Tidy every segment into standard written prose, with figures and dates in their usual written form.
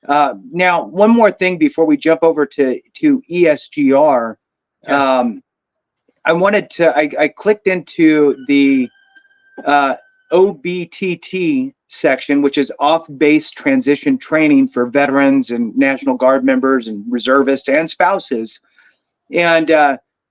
Now, one more thing before we jump over to ESGR. Yeah. I clicked into the uh, OBTT section, which is off-base transition training for veterans and National Guard members and reservists and spouses. And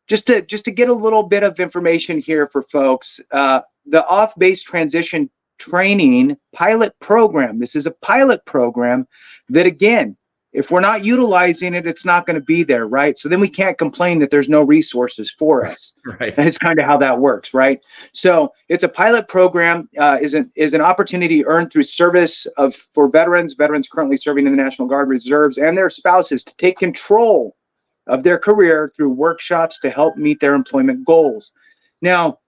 just to get a little bit of information here for folks, the off-base transition training pilot program. This is a pilot program that, again, if we're not utilizing it, it's not going to be there, right? So then we can't complain that there's no resources for us. Right. That's kind of how that works, right? So it's a pilot program, is an opportunity earned through service for veterans currently serving in the National Guard Reserves and their spouses to take control of their career through workshops to help meet their employment goals. Now,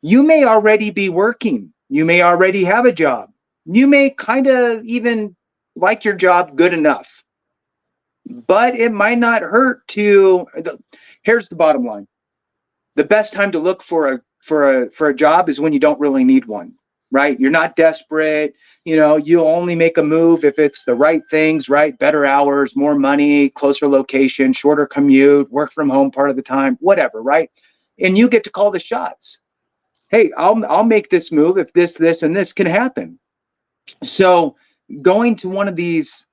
you may already be working. You may already have a job. You may kind of even like your job good enough. But it might not hurt to. Here's the bottom line: the best time to look for a job is when you don't really need one, right? You're not desperate. You'll only make a move if it's the right things, right? Better hours, more money, closer location, shorter commute, work from home part of the time, whatever, right? And you get to call the shots. Hey, I'll make this move if this, and this can happen. So going to one of these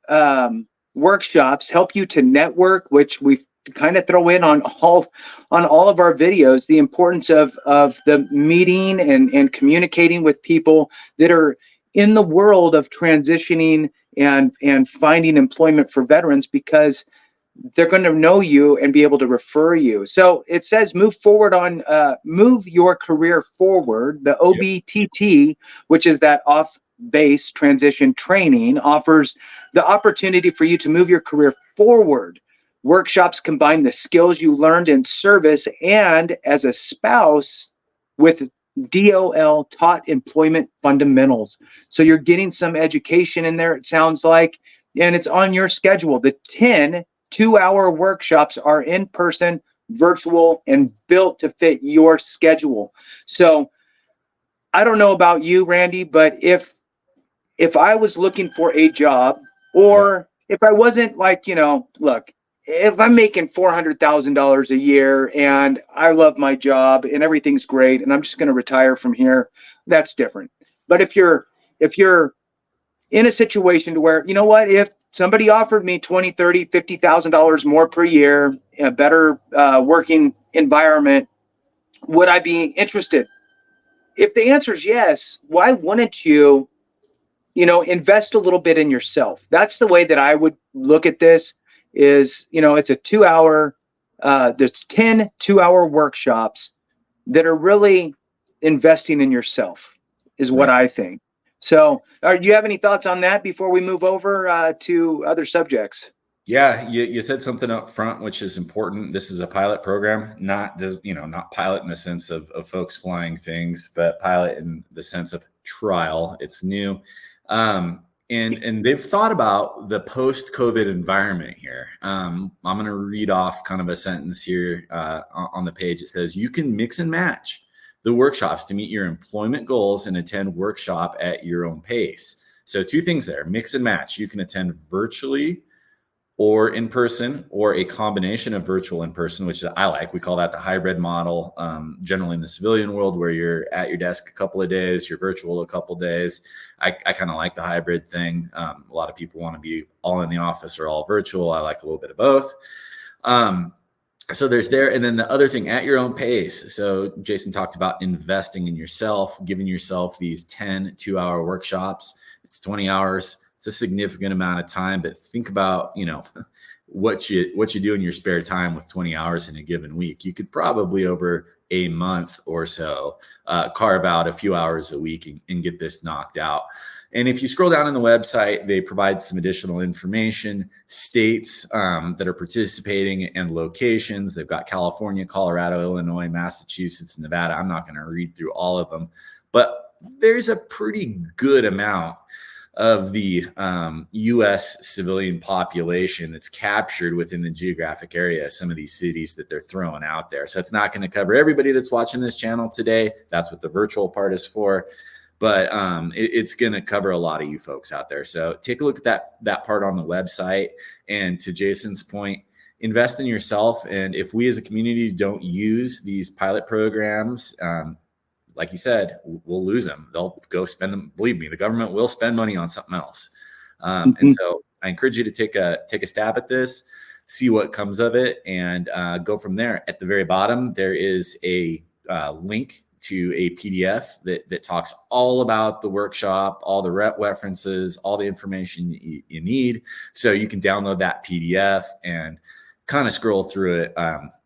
workshops help you to network, which we kind of throw in on all of our videos, the importance of the meeting and communicating with people that are in the world of transitioning and finding employment for veterans, because they're going to know you and be able to refer you. So it says move your career forward. The OBTT, which is that off-base transition training, offers the opportunity for you to move your career forward. Workshops combine the skills you learned in service and as a spouse with DOL taught employment fundamentals. So you're getting some education in there, it sounds like, and it's on your schedule. The 10 2-hour workshops are in person, virtual, and built to fit your schedule. So I don't know about you, Randy, but if I was looking for a job, or if I wasn't look, if I'm making $400,000 a year and I love my job and everything's great and I'm just going to retire from here, that's different. But if you're in a situation to where, if somebody offered me $20,000, $30,000, $50,000 more per year, a better working environment, would I be interested? If the answer is yes, why wouldn't you, invest a little bit in yourself? That's the way that I would look at this. Is, it's a 2-hour, there's 10 2-hour workshops that are really investing in yourself, is what I think. So do you have any thoughts on that before we move over to other subjects? Yeah, you said something up front, which is important. This is a pilot program, not pilot in the sense of folks flying things, but pilot in the sense of trial. It's new. And they've thought about the post-COVID environment here. I'm going to read off kind of a sentence here on the page. It says, you can mix and match the workshops to meet your employment goals and attend workshop at your own pace. So 2 things there, mix and match. You can attend virtually or in person, or a combination of virtual and person, which I like. We call that the hybrid model, generally in the civilian world, where you're at your desk a couple of days, you're virtual a couple of days. I kind of like the hybrid thing. A lot of people want to be all in the office or all virtual. I like a little bit of both. So there's there. And then the other thing, at your own pace. So Jason talked about investing in yourself, giving yourself these 10 2-hour workshops. It's 20 hours. It's a significant amount of time, but think about, what you do in your spare time with 20 hours in a given week. You could probably over a month or so carve out a few hours a week and get this knocked out. And if you scroll down on the website, they provide some additional information, states that are participating and locations. They've got California, Colorado, Illinois, Massachusetts, Nevada. I'm not going to read through all of them, but there's a pretty good amount of the U.S. civilian population that's captured within the geographic area, some of these cities that they're throwing out there. So it's not going to cover everybody that's watching this channel today. That's what the virtual part is for. but it's going to cover a lot of you folks out there. So take a look at that part on the website. And to Jason's point, invest in yourself. And if we as a community don't use these pilot programs, like you said, we'll lose them. They'll go spend them. Believe me, the government will spend money on something else. And so I encourage you to take a stab at this, see what comes of it, and go from there. At the very bottom, there is a link to a PDF that talks all about the workshop, all the references, all the information you need. So you can download that PDF and kind of scroll through it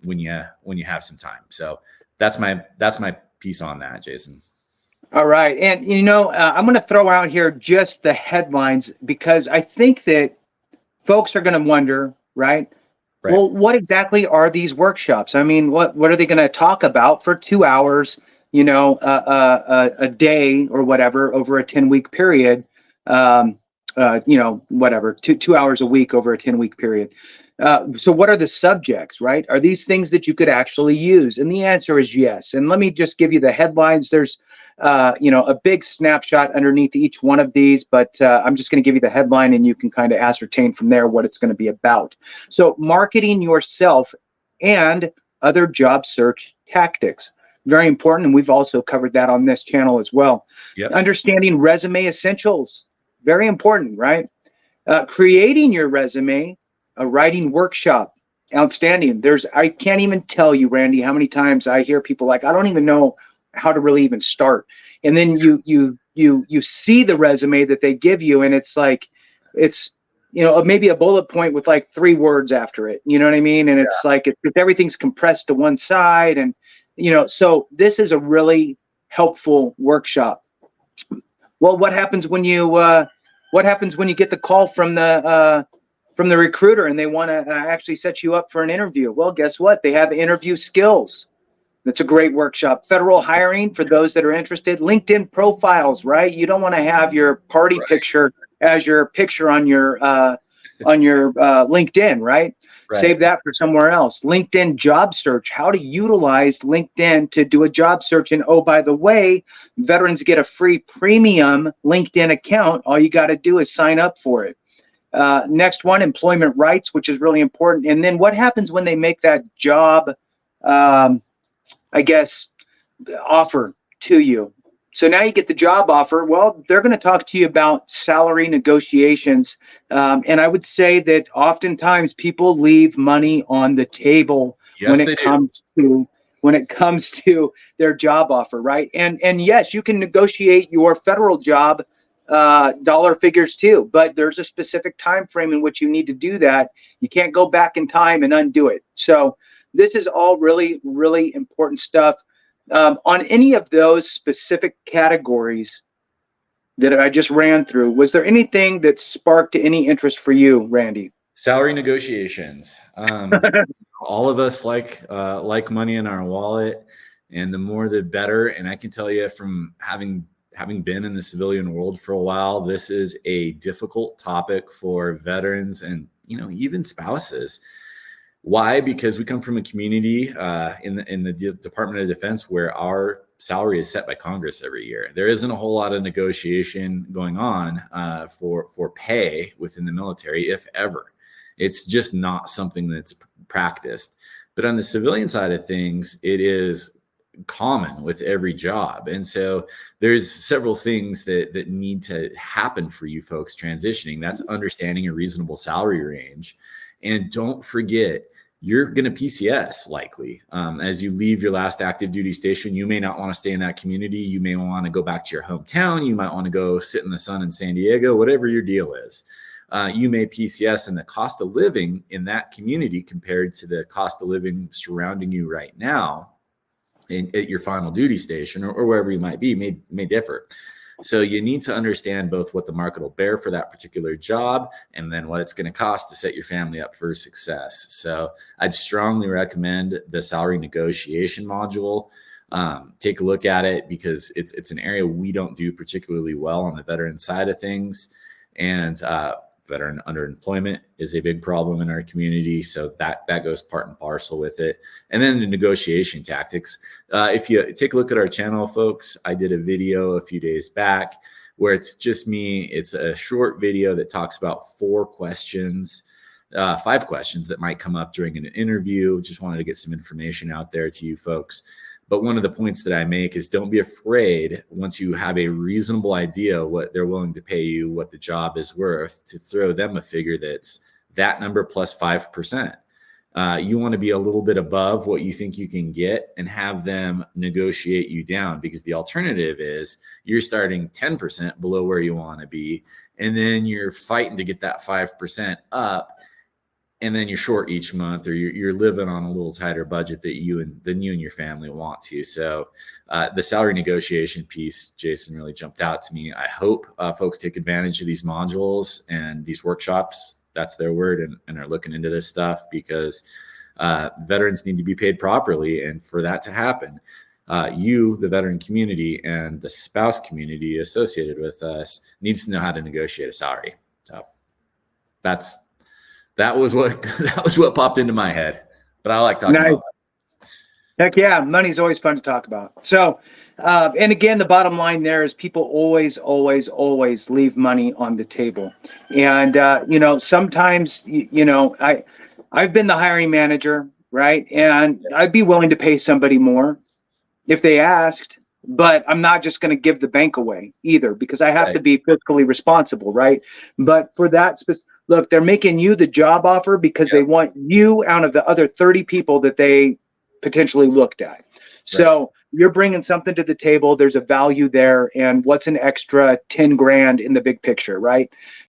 when you have some time. So that's my piece on that, Jason. All right. And, I'm going to throw out here just the headlines, because I think that folks are going to wonder, right? Well, what exactly are these workshops? I mean, what are they going to talk about for 2 hours, a day or whatever over a 10-week period? Whatever, two hours a week over a 10-week period. So what are the subjects, right? Are these things that you could actually use? And the answer is yes. And let me just give you the headlines. There's, a big snapshot underneath each one of these, but I'm just going to give you the headline, and you can kind of ascertain from there what it's going to be about. So marketing yourself and other job search tactics. Very important. And we've also covered that on this channel as well. Yep. Understanding resume essentials. Very important, right? Creating your resume, a writing workshop. Outstanding. I can't even tell you, Randy, how many times I hear people like, I don't even know how to really even start. And then you see the resume that they give you, and it's like, it's, maybe a bullet point with like 3 words after it. You know what I mean? And it's like, everything's compressed to one side. And, so this is a really helpful workshop. Well, what happens when you get the call from the recruiter and they want to actually set you up for an interview? Well, guess what? They have interview skills. That's a great workshop. Federal hiring for those that are interested. LinkedIn profiles, right? You don't want to have your party picture as your picture on your LinkedIn, right? Save that for somewhere else. LinkedIn job search, how to utilize LinkedIn to do a job search. And oh, by the way, veterans get a free premium LinkedIn account. All you got to do is sign up for it. Next one, employment rights, which is really important. And then what happens when they make that job, offer to you? So now you get the job offer. Well, they're going to talk to you about salary negotiations. And I would say that oftentimes people leave money on the table when it comes to their job offer, right? And yes, you can negotiate your federal job dollar figures too, but there's a specific time frame in which you need to do that. You can't go back in time and undo it. So this is all really, really important stuff. On any of those specific categories that I just ran through, was there anything that sparked any interest for you, Randy? Salary negotiations. All of us like money in our wallet, and the more the better. And I can tell you from having been in the civilian world for a while, this is a difficult topic for veterans and even spouses. Why? Because we come from a community in the Department of Defense where our salary is set by Congress every year. There isn't a whole lot of negotiation going on for pay within the military, if ever. It's just not something that's practiced. But on the civilian side of things, it is common with every job. And so there's several things that need to happen for you folks transitioning. That's understanding a reasonable salary range. And don't forget, you're going to PCS likely. As you leave your last active duty station, you may not want to stay in that community. You may want to go back to your hometown. You might want to go sit in the sun in San Diego, whatever your deal is. You may PCS, and the cost of living in that community compared to the cost of living surrounding you right now at your final duty station or wherever you might be may differ. So you need to understand both what the market will bear for that particular job and then what it's going to cost to set your family up for success. So I'd strongly recommend the salary negotiation module. Take a look at it because it's an area we don't do particularly well on the veteran side of things. And veteran underemployment is a big problem in our community, so that goes part and parcel with it. And then the negotiation tactics. If you take a look at our channel, folks, I did a video a few days back where it's just me. It's a short video that talks about 5 questions that might come up during an interview. Just wanted to get some information out there to you folks. But one of the points that I make is don't be afraid, once you have a reasonable idea what they're willing to pay you, what the job is worth, to throw them a figure that's that number plus 5%. You want to be a little bit above what you think you can get and have them negotiate you down, because the alternative is you're starting 10% below where you want to be, and then you're fighting to get that 5% up. And then you're short each month, or you're living on a little tighter budget than you and your family want to. So the salary negotiation piece, Jason, really jumped out to me. I hope folks take advantage of these modules and these workshops. That's their word, and are looking into this stuff, because veterans need to be paid properly. And for that to happen, you, the veteran community, and the spouse community associated with us needs to know how to negotiate a salary. So that was what popped into my head, but I like talking about it. Heck yeah, money's always fun to talk about. So, and again, the bottom line there is people always leave money on the table. And sometimes I've been the hiring manager, right? And I'd be willing to pay somebody more if they asked, but I'm not just going to give the bank away either, because I have to be fiscally responsible, right? But for that look, they're making you the job offer because they want you out of the other 30 people that they potentially looked at. So you're bringing something to the table. There's a value there. And what's an extra 10 grand in the big picture, right?